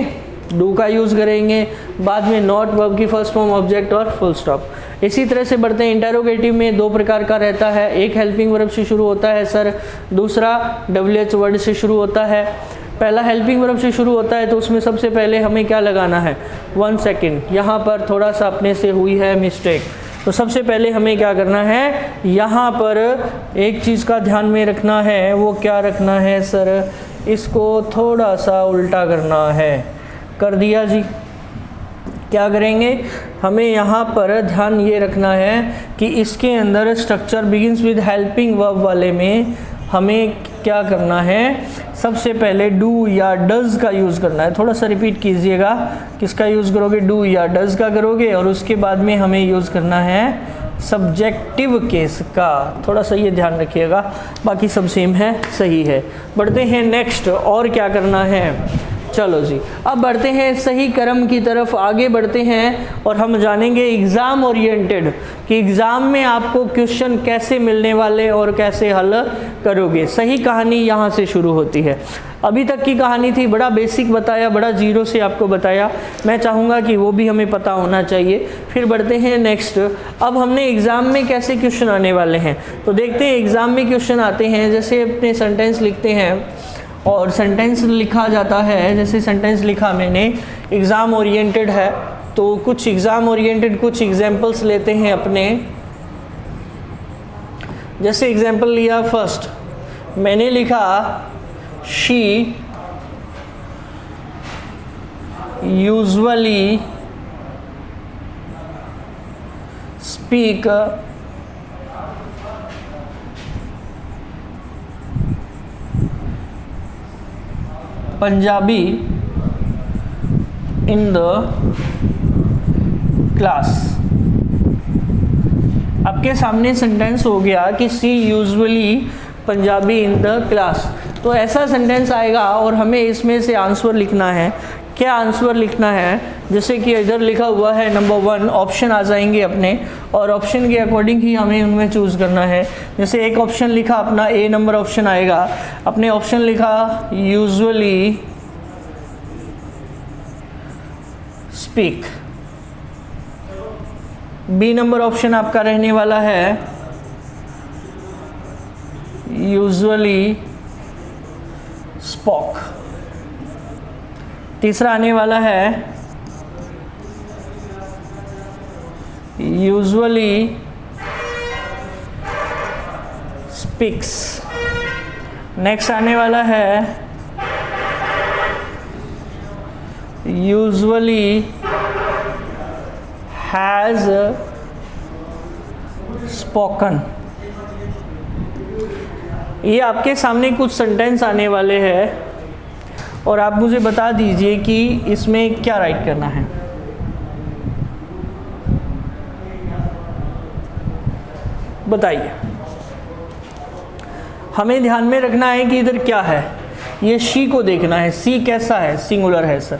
डू का यूज़ करेंगे। बाद में नॉट, वर्ब की फर्स्ट फॉर्म, ऑब्जेक्ट और फुल स्टॉप। इसी तरह से बढ़ते हैं, इंटेरोगेटिव में दो प्रकार का रहता है, एक हेल्पिंग वर्ब से शुरू होता है सर, दूसरा WH वर्ड से शुरू होता है। पहला हेल्पिंग वर्ब से शुरू होता है तो उसमें सबसे पहले हमें क्या लगाना है, 1 सेकेंड, यहाँ पर थोड़ा सा अपने से हुई है मिस्टेक। तो सबसे पहले हमें क्या करना है, यहाँ पर एक चीज़ का ध्यान में रखना है, वो क्या रखना है सर, इसको थोड़ा सा उल्टा करना है। कर दिया जी। क्या करेंगे, हमें यहाँ पर ध्यान ये रखना है कि इसके अंदर structure begins with helping verb वाले में हमें क्या करना है, सबसे पहले डू या डज का यूज़ करना है। थोड़ा सा रिपीट कीजिएगा, किसका यूज़ करोगे, डू या डज का करोगे, और उसके बाद में हमें यूज़ करना है सब्जेक्टिव केस का। थोड़ा सा ये ध्यान रखिएगा, बाकी सब सेम है, सही है। बढ़ते हैं नेक्स्ट, और क्या करना है, चलो जी अब बढ़ते हैं सही क्रम की तरफ आगे बढ़ते हैं, और हम जानेंगे एग्ज़ाम ओरिएंटेड कि एग्ज़ाम में आपको क्वेश्चन कैसे मिलने वाले और कैसे हल करोगे। सही कहानी यहाँ से शुरू होती है। अभी तक की कहानी थी, बड़ा बेसिक बताया, बड़ा जीरो से आपको बताया, मैं चाहूँगा कि वो भी हमें पता होना चाहिए। फिर बढ़ते हैं नेक्स्ट, अब हमने एग्ज़ाम में कैसे क्वेश्चन आने वाले हैं तो देखते हैं। एग्ज़ाम में क्वेश्चन आते हैं, जैसे अपने सेंटेंस लिखते हैं और सेंटेंस लिखा जाता है, जैसे सेंटेंस लिखा मैंने, एग्ज़ाम ओरिएंटेड है, तो कुछ एग्ज़ाम ओरिएंटेड कुछ एग्जांपल्स लेते हैं अपने। जैसे एग्जांपल लिया, फर्स्ट मैंने लिखा she usually speak Punjabi in the class. आपके सामने सेंटेंस हो गया कि she usually Punjabi in the class. तो ऐसा सेंटेंस आएगा और हमें इसमें से आंसर लिखना है। क्या आंसर लिखना है, जैसे कि इधर लिखा हुआ है नंबर 1, ऑप्शन आ जाएंगे अपने, और ऑप्शन के अकॉर्डिंग ही हमें उनमें चूज़ करना है। जैसे एक ऑप्शन लिखा अपना, A नंबर ऑप्शन आएगा, अपने ऑप्शन लिखा usually speak. B number option आपका रहने वाला है यूजुअली स्पोक। तीसरा आने वाला है यूजुअली स्पीक्स। नेक्स्ट आने वाला है यूजुअली हैज स्पोकन। ये आपके सामने कुछ सेंटेंस आने वाले हैं और आप मुझे बता दीजिए कि इसमें क्या राइट करना है। बताइए। हमें ध्यान में रखना है कि इधर क्या है, ये शी को देखना है। सी कैसा है, सिंगुलर है सर।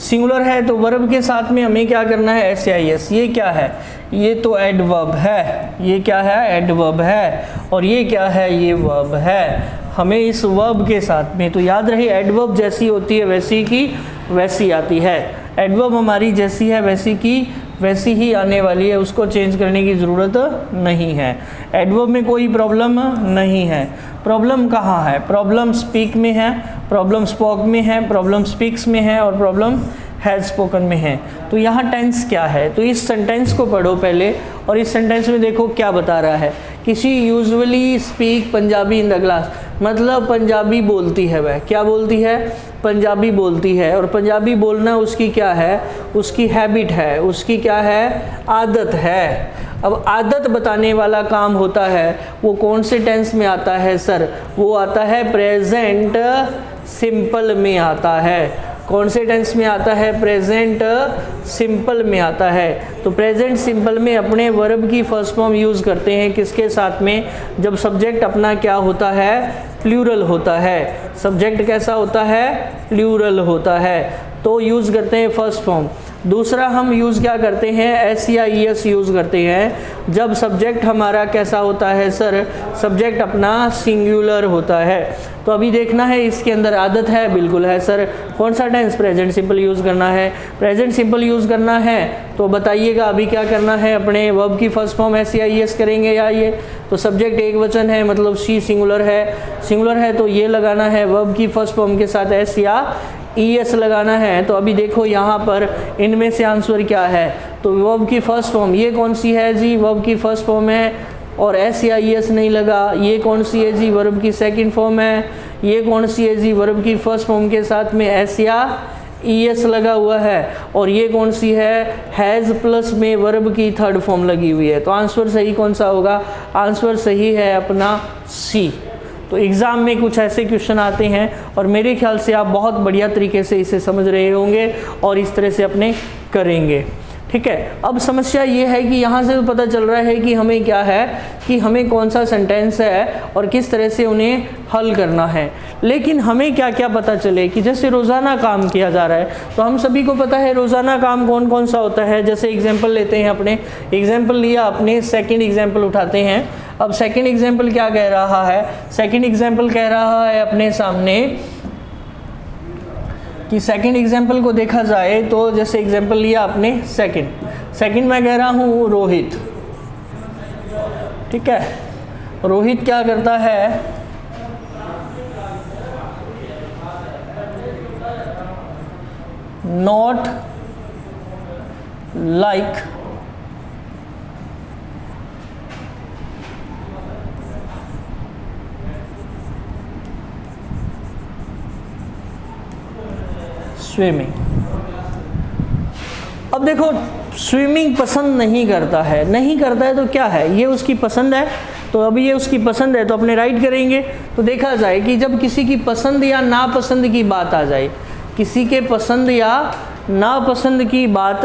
सिंगुलर है तो वर्ब के साथ में हमें क्या करना है, SIS। ये क्या है, ये तो एडवर्ब है। ये क्या है, एडवर्ब है। और ये क्या है, ये वर्ब है। हमें इस वर्ब के साथ में, तो याद रहे एडवर्ब जैसी होती है वैसी की वैसी आती है, एडवर्ब हमारी जैसी है वैसी की वैसी ही आने वाली है, उसको चेंज करने की ज़रूरत नहीं है। एडवर्ब में कोई प्रॉब्लम नहीं है। प्रॉब्लम कहाँ है? प्रॉब्लम स्पीक में है, प्रॉब्लम स्पोक में है, प्रॉब्लम स्पीक्स में है और प्रॉब्लम हैज़ स्पोकन में है। तो यहाँ टेंस क्या है? तो इस सेंटेंस को पढ़ो पहले, और इस सेंटेंस में देखो क्या बता रहा है। किसी usually speak Punjabi in the class, मतलब पंजाबी बोलती है, वह क्या बोलती है? पंजाबी बोलती है। और पंजाबी बोलना उसकी क्या है? उसकी हैबिट है, उसकी क्या है? आदत है। अब आदत बताने वाला काम होता है, वो कौन से टेंस में आता है सर? वो आता है प्रेजेंट सिंपल में आता है। कौन से टेंस में आता है? प्रेजेंट सिंपल में आता है। तो प्रेजेंट सिंपल में अपने वर्ब की फर्स्ट फॉर्म यूज़ करते हैं किसके साथ में? जब सब्जेक्ट अपना क्या होता है? प्लूरल होता है। सब्जेक्ट कैसा होता है? प्लूरल होता है, तो यूज़ करते हैं फर्स्ट फॉर्म। दूसरा हम यूज़ क्या करते हैं? एस या ई एस यूज़ करते हैं जब सब्जेक्ट हमारा कैसा होता है सर? सब्जेक्ट अपना सिंगुलर होता है। तो अभी देखना है इसके अंदर आदत है, बिल्कुल है सर। कौन सा टेंस? प्रेजेंट सिंपल यूज़ करना है। प्रेजेंट सिंपल यूज़ करना है तो बताइएगा अभी क्या करना है? अपने वर्ब की फर्स्ट फॉर्म एस या ई एस करेंगे या ये? तो सब्जेक्ट एक वचन है, मतलब शी सिंगुलर है, सिंगुलर है तो ये लगाना है वर्ब की फर्स्ट फॉर्म के साथ एस या ई एस लगाना है। तो अभी देखो यहाँ पर इनमें से आंसर क्या है? तो वर्ब की फर्स्ट फॉर्म ये कौन सी है जी? वर्ब की फर्स्ट फॉर्म है और एस या ई एस नहीं लगा। ये कौन सी है जी? वर्ब की सेकंड फॉर्म है। ये कौन सी है जी? वर्ब की फर्स्ट फॉर्म के साथ में एस या ई एस लगा हुआ है। और ये कौन सी है? हैज़ प्लस में वर्ब की थर्ड फॉर्म लगी हुई है। तो आंसर सही कौन सा होगा? आंसर सही है अपना सी। तो एग्ज़ाम में कुछ ऐसे क्वेश्चन आते हैं और मेरे ख्याल से आप बहुत बढ़िया तरीके से इसे समझ रहे होंगे और इस तरह से अपने करेंगे। ठीक है, अब समस्या ये है कि यहाँ से तो पता चल रहा है कि हमें क्या है, कि हमें कौन सा सेंटेंस है और किस तरह से उन्हें हल करना है। लेकिन हमें क्या क्या पता चले कि जैसे रोज़ाना काम किया जा रहा है, तो हम सभी को पता है रोज़ाना काम कौन कौन सा होता है। जैसे एग्जाम्पल लेते हैं, अपने एग्जाम्पल लिया, अपने सेकेंड एग्जाम्पल उठाते हैं। अब सेकेंड एग्जाम्पल क्या कह रहा है? सेकेंड एग्जाम्पल कह रहा है अपने सामने कि सेकंड एग्जाम्पल को देखा जाए तो जैसे एग्जाम्पल लिया आपने सेकंड मैं कह रहा हूँ रोहित। ठीक है, रोहित क्या करता है? Not like swimming. अब देखो स्विमिंग पसंद नहीं करता है, नहीं करता है तो क्या है? ये उसकी पसंद है। तो अभी ये उसकी पसंद है तो अपने राइट करेंगे। तो देखा जाए कि जब किसी की पसंद या नापसंद की बात आ जाए, किसी के पसंद या नापसंद की बात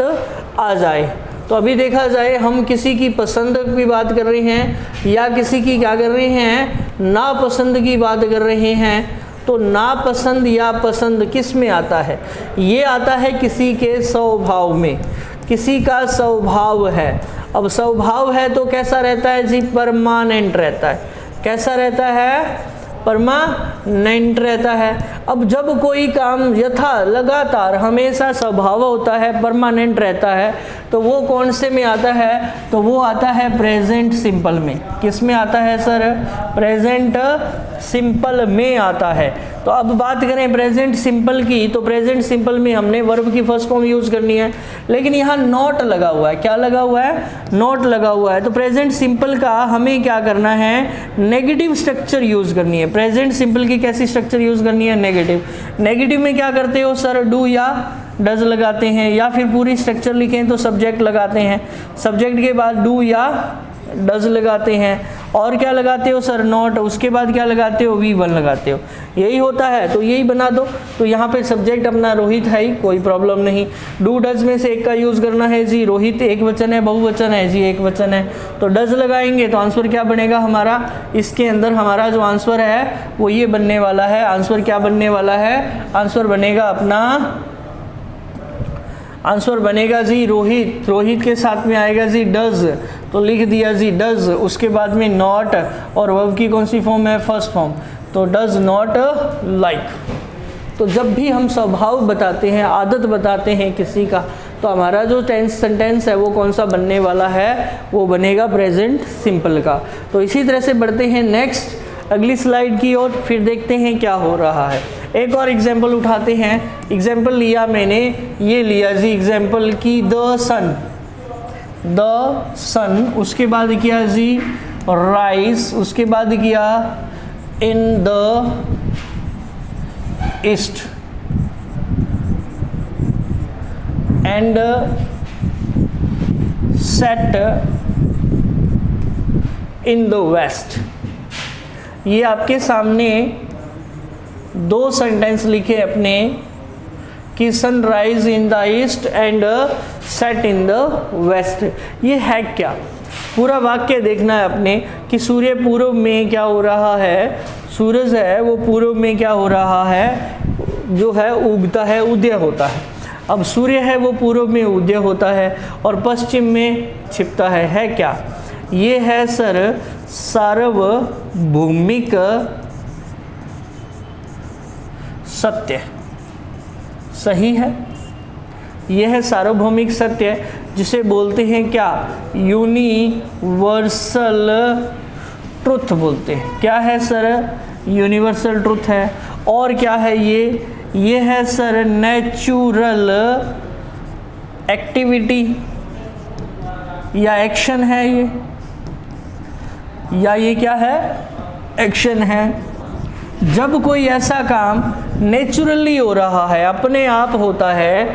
आ जाए, तो अभी देखा जाए हम किसी की पसंद की बात कर रहे हैं या किसी की क्या कर रहे हैं? नापसंद की बात कर रहे हैं। तो नापसंद या पसंद किस में आता है? ये आता है किसी के स्वभाव में, किसी का स्वभाव है। अब स्वभाव है तो कैसा रहता है जी? परमानेंट रहता है। कैसा रहता है? परमानेंट रहता है। अब जब कोई काम यथा लगातार हमेशा स्वभाव होता है, परमानेंट रहता है, तो वो कौन से में आता है? तो वो आता है प्रेजेंट सिंपल में। किस में आता है सर? प्रेजेंट सिंपल में आता है। तो अब बात करें प्रेजेंट सिंपल की, तो प्रेजेंट सिंपल में हमने वर्ब की फर्स्ट फॉर्म यूज़ करनी है, लेकिन यहाँ नॉट लगा हुआ है। क्या लगा हुआ है? नॉट लगा हुआ है। तो प्रेजेंट सिंपल का हमें क्या करना है? नेगेटिव स्ट्रक्चर यूज़ करनी है। प्रेजेंट सिंपल की कैसी स्ट्रक्चर यूज़ करनी है? नेगेटिव। नेगेटिव में क्या करते हो सर? डू या डज लगाते हैं, या फिर पूरी स्ट्रक्चर लिखें तो सब्जेक्ट लगाते हैं, सब्जेक्ट के बाद डू या डज लगाते हैं, और क्या लगाते हो सर? नॉट। उसके बाद क्या लगाते हो? V1 लगाते हो। यही होता है, तो यही बना दो। तो यहाँ पे सब्जेक्ट अपना रोहित है ही, कोई प्रॉब्लम नहीं। डू डज में से एक का यूज़ करना है जी। रोहित एक वचन है, बहुवचन है जी? एक वचन है, तो डज लगाएंगे तो आंसर क्या बनेगा हमारा? इसके अंदर हमारा जो आंसर है वो ये बनने वाला है। आंसर क्या बनने वाला है? आंसर बनेगा अपना, आंसर बनेगा जी रोहित। रोहित के साथ में आएगा जी डज, तो लिख दिया जी डज। उसके बाद में नॉट, और वर्ब की कौन सी फॉर्म है? First form. तो डज नॉट लाइक। तो जब भी हम स्वभाव बताते हैं, आदत बताते हैं किसी का, तो हमारा जो टेंस सेंटेंस है वो कौन सा बनने वाला है, वो बनेगा प्रेजेंट सिंपल का। तो इसी तरह से बढ़ते हैं नेक्स्ट अगली स्लाइड की ओर, फिर देखते हैं क्या हो रहा है। एक और एग्जाम्पल उठाते हैं। एग्जाम्पल लिया मैंने, ये लिया जी एग्जाम्पल की द सन, उसके बाद किया जी राइस, उसके बाद किया in the east and set in the west. ये आपके सामने दो सेंटेंस लिखे अपने कि sunrise in the east and set in the west. ये है क्या, पूरा वाक्य देखना है अपने कि सूर्य पूर्व में क्या हो रहा है, सूरज है वो पूर्व में क्या हो रहा है, जो है उगता है, उदय होता है। अब सूर्य है वो पूर्व में उदय होता है और पश्चिम में छिपता है क्या, ये है सर सार्वभौमिक सत्य। सही है, यह है सार्वभौमिक सत्य, जिसे बोलते हैं क्या, यूनिवर्सल ट्रुथ बोलते हैं। क्या है सर, यूनिवर्सल ट्रुथ है। और क्या है ये है सर नेचुरल एक्टिविटी या एक्शन है ये, या ये क्या है, एक्शन है। जब कोई ऐसा काम नेचुरली हो रहा है, अपने आप होता है,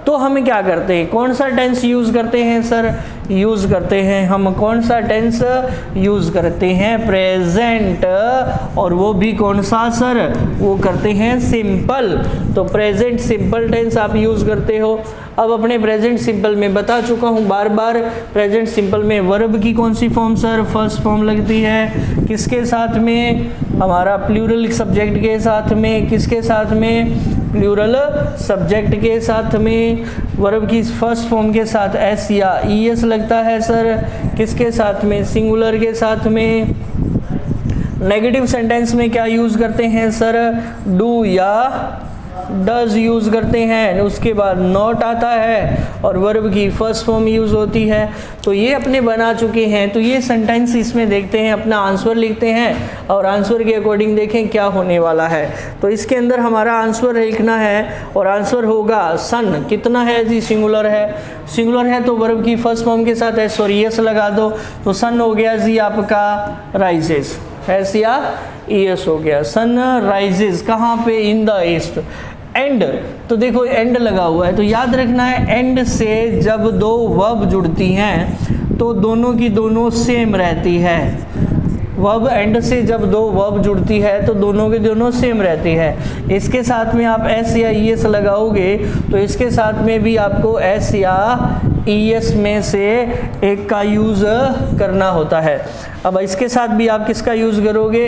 तो हम क्या करते हैं, कौन सा टेंस यूज़ करते हैं सर, यूज़ करते हैं हम कौन सा टेंस यूज़ करते हैं, प्रेजेंट, और वो भी कौन सा सर, वो करते हैं सिंपल। तो प्रेजेंट सिंपल टेंस आप यूज़ करते हो। अब अपने प्रेजेंट सिंपल में बता चुका हूँ बार बार, प्रेजेंट सिंपल में वर्ब की कौन सी फॉर्म सर, फर्स्ट फॉर्म लगती है, किसके साथ में, हमारा प्लूरल सब्जेक्ट के साथ में, किसके साथ में, प्लूरल सब्जेक्ट के साथ में। वर्ब की फर्स्ट फॉर्म के साथ एस या ई एस लगता है सर, किसके साथ में, सिंगुलर के साथ में। नेगेटिव सेंटेंस में क्या यूज़ करते हैं सर, डू या डज यूज़ करते हैं, उसके बाद नॉट आता है और वर्ब की फर्स्ट फॉर्म यूज़ होती है। तो ये अपने बना चुके हैं। तो ये सेंटेंस इसमें देखते हैं, अपना आंसर लिखते हैं और आंसर के अकॉर्डिंग देखें क्या होने वाला है। तो इसके अंदर हमारा आंसर लिखना है और आंसर होगा सन। कितना है जी, सिंगुलर है, सिंगुलर है तो वर्ब की फर्स्ट फॉर्म के साथ एस और एस लगा दो, तो सन हो गया जी आपका राइजेस, एस या एस हो गया, सन राइजेस। कहाँ पे, इन द ईस्ट। एंड, तो देखो एंड लगा हुआ है, तो याद रखना है एंड से जब दो वर्ब जुड़ती हैं तो दोनों की दोनों सेम रहती है। वर्ब एंड से जब दो वर्ब जुड़ती है तो दोनों के दोनों सेम रहती है। इसके साथ में आप एस या ई एस लगाओगे तो इसके साथ में भी आपको एस या ई एस में से एक का यूज़ करना होता है। अब इसके साथ भी आप किसका यूज़ करोगे,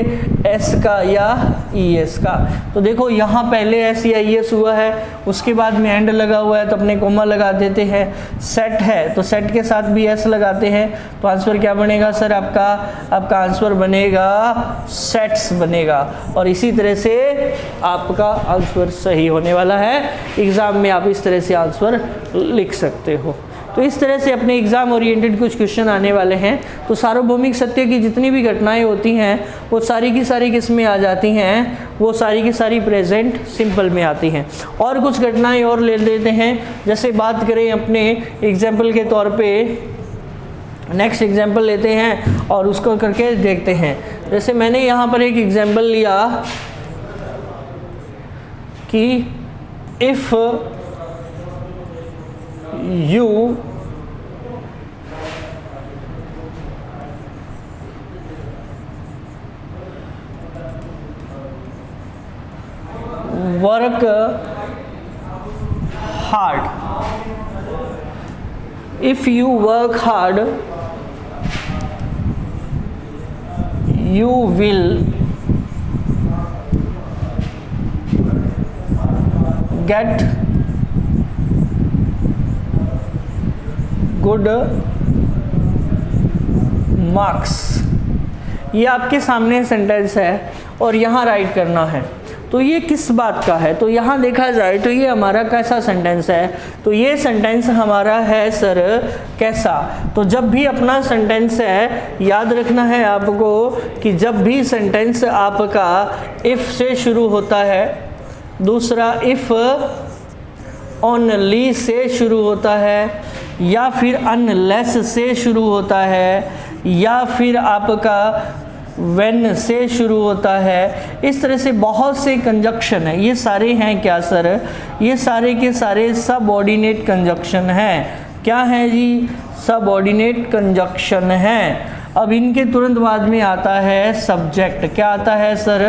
एस का या ई एस का। तो देखो यहाँ पहले एस या ई एस हुआ है, उसके बाद में एंड लगा हुआ है तो अपने कोमा लगा देते हैं। सेट है तो सेट के साथ भी एस लगाते हैं, तो आंसर क्या बनेगा सर आपका आंसर बनेगा सेट्स बनेगा। और इसी तरह से आपका आंसर सही होने वाला है। एग्ज़ाम में आप इस तरह से आंसर लिख सकते हो। तो इस तरह से अपने एग्ज़ाम ओरिएंटेड कुछ क्वेश्चन आने वाले हैं। तो सार्वभौमिक सत्य की जितनी भी घटनाएं होती हैं वो सारी की सारी किस में आ जाती हैं, वो सारी की सारी प्रेजेंट सिंपल में आती हैं। और कुछ घटनाएं और ले लेते हैं, जैसे बात करें अपने एग्जाम्पल के तौर पे, नेक्स्ट एग्जाम्पल लेते हैं और उसको करके देखते हैं। जैसे मैंने यहाँ पर एक एग्जाम्पल लिया कि if you work hard, if you work hard you will get good marks. ये आपके सामने सेंटेंस है और यहाँ राइट करना है। तो ये किस बात का है? तो यहाँ देखा जाए तो ये हमारा कैसा सेंटेंस है? तो ये सेंटेंस हमारा है सर कैसा। तो जब भी अपना सेंटेंस है, याद रखना है आपको कि जब भी सेंटेंस आपका इफ़ से शुरू होता है, दूसरा इफ़ ओनली से शुरू होता है, या फिर अनलेस से शुरू होता है, या फिर आपका व्हेन से शुरू होता है, इस तरह से बहुत से कंजक्शन है। ये सारे हैं क्या सर? ये सारे के सारे सबऑर्डिनेट कंजक्शन हैं। क्या है जी? सबऑर्डिनेट कंजक्शन हैं। अब इनके तुरंत बाद में आता है सब्जेक्ट। क्या आता है सर?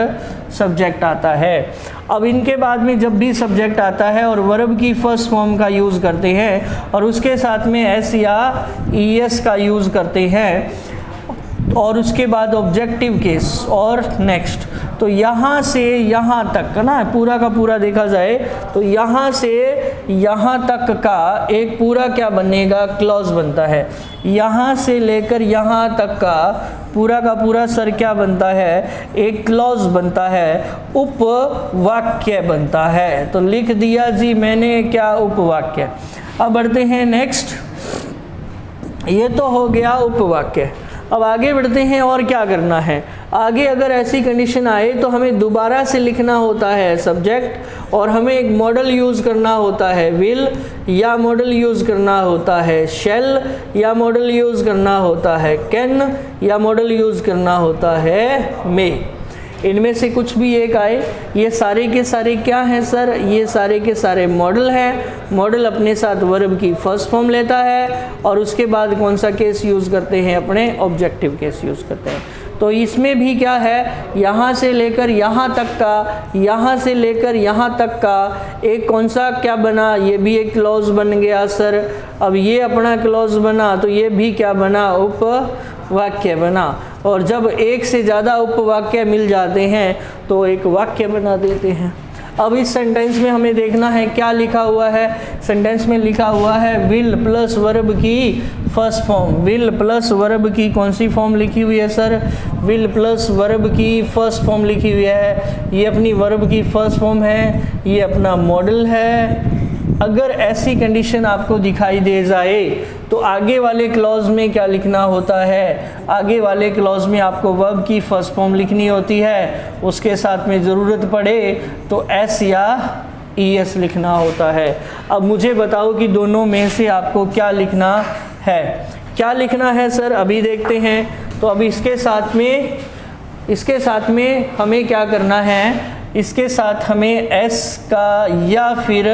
सब्जेक्ट आता है। अब इनके बाद में जब भी सब्जेक्ट आता है और वर्ब की फर्स्ट फॉर्म का यूज़ करते हैं और उसके साथ में एस या ईएस का यूज़ करते हैं, और उसके बाद ऑब्जेक्टिव केस और नेक्स्ट, तो यहाँ से यहाँ तक ना पूरा का पूरा देखा जाए तो यहाँ से यहाँ तक का एक पूरा क्या बनेगा? क्लॉज बनता है। यहाँ से लेकर यहाँ तक का पूरा सर क्या बनता है? एक क्लॉज बनता है, उपवाक्य बनता है। तो लिख दिया जी मैंने क्या? उपवाक्य। अब बढ़ते हैं नेक्स्ट। ये तो हो गया उपवाक्य। अब आगे बढ़ते हैं और क्या करना है। आगे अगर ऐसी कंडीशन आए तो हमें दोबारा से लिखना होता है सब्जेक्ट, और हमें एक मॉडल यूज़ करना होता है विल, या मॉडल यूज़ करना होता है शेल, या मॉडल यूज़ करना होता है कैन, या मॉडल यूज़ करना होता है मे। इनमें से कुछ भी एक आए। ये सारे के सारे क्या हैं सर? ये सारे के सारे मॉडल हैं। मॉडल अपने साथ वर्ब की फर्स्ट फॉर्म लेता है और उसके बाद कौन सा केस यूज़ करते हैं? अपने ऑब्जेक्टिव केस यूज़ करते हैं। तो इसमें भी क्या है? यहाँ से लेकर यहाँ तक का, यहाँ से लेकर यहाँ तक का एक कौन सा क्या बना? ये भी एक क्लॉज बन गया सर। अब ये अपना क्लॉज बना तो ये भी क्या बना? उपवाक्य बना। और जब एक से ज़्यादा उपवाक्य मिल जाते हैं तो एक वाक्य बना देते हैं। अब इस सेंटेंस में हमें देखना है क्या लिखा हुआ है। सेंटेंस में लिखा हुआ है विल प्लस वर्ब की first form. Will plus verb की कौन सी फॉर्म लिखी हुई है सर? विल प्लस वर्ब की फर्स्ट फॉर्म लिखी हुई है। ये अपनी वर्ब की फर्स्ट फॉर्म है, ये अपना मॉडल है। अगर ऐसी कंडीशन आपको दिखाई दे जाए तो आगे वाले क्लॉज में क्या लिखना होता है? आगे वाले क्लॉज में आपको वर्ब की फर्स्ट फॉर्म लिखनी होती है, उसके साथ में ज़रूरत पड़े तो एस या ईएस लिखना होता है। अब मुझे बताओ कि दोनों में से आपको क्या लिखना है? क्या लिखना है सर? अभी देखते हैं। तो अब इसके साथ में हमें क्या करना है? इसके साथ हमें एस का या फिर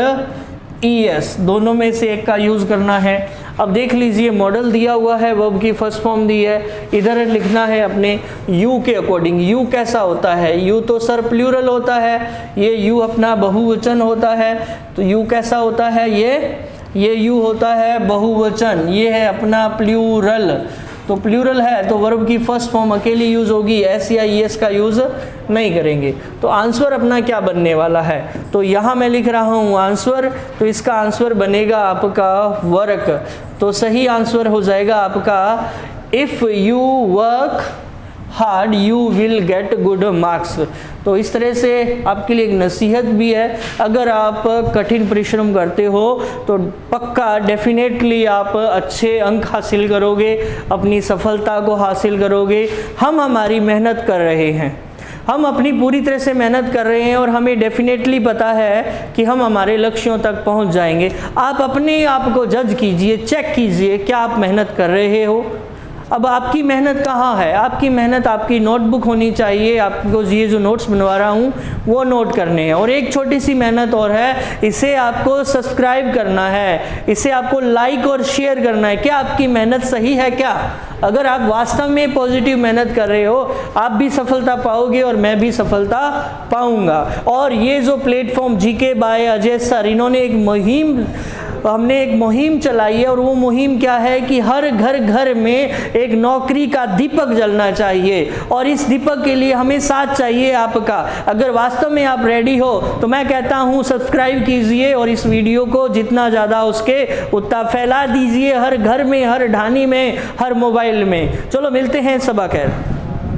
ईएस दोनों में से एक का यूज़ करना है। अब देख लीजिए मॉडल दिया हुआ है, वर्ब की फर्स्ट फॉर्म दी है, इधर लिखना है अपने यू के अकॉर्डिंग। यू कैसा होता है? यू तो सर प्लूरल होता है, ये यू अपना बहुवचन होता है। तो यू कैसा होता है? ये यू होता है बहुवचन, ये है अपना प्लूरल। तो प्लूरल है तो वर्ब की फर्स्ट फॉर्म अकेली यूज़ होगी, एस या ईएस का यूज़ नहीं करेंगे। तो आंसर अपना क्या बनने वाला है? तो यहाँ मैं लिख रहा हूँ आंसर, तो इसका आंसर बनेगा आपका वर्क। तो सही आंसर हो जाएगा आपका if you work hard you will get good marks. तो इस तरह से आपके लिए एक नसीहत भी है, अगर आप कठिन परिश्रम करते हो तो पक्का डेफिनेटली आप अच्छे अंक हासिल करोगे, अपनी सफलता को हासिल करोगे। हम हमारी मेहनत कर रहे हैं, हम अपनी पूरी तरह से मेहनत कर रहे हैं और हमें डेफिनेटली पता है कि हम हमारे लक्ष्यों तक पहुंच जाएंगे। आप अपने आप को जज कीजिए, चेक कीजिए क्या आप मेहनत कर रहे हो। अब आपकी मेहनत कहाँ है? आपकी मेहनत आपकी नोटबुक होनी चाहिए। आपको ये जो नोट्स बनवा रहा हूँ वो नोट करने हैं। और एक छोटी सी मेहनत और है, इसे आपको सब्सक्राइब करना है, इसे आपको लाइक और शेयर करना है। क्या आपकी मेहनत सही है क्या? अगर आप वास्तव में पॉजिटिव मेहनत कर रहे हो, आप भी सफलता पाओगे और मैं भी सफलता पाऊंगा। और ये जो platform GK by Ajay sir, इन्होंने हमने एक मुहिम चलाई है, और वो मुहिम क्या है कि हर घर में एक नौकरी का दीपक जलना चाहिए, और इस दीपक के लिए हमें साथ चाहिए आपका। अगर वास्तव में आप रेडी हो तो मैं कहता हूँ सब्सक्राइब कीजिए और इस वीडियो को जितना ज़्यादा उसके उतना फैला दीजिए, हर घर में, हर ढानी में, हर मोबाइल में। चलो मिलते हैं, सबा खैर।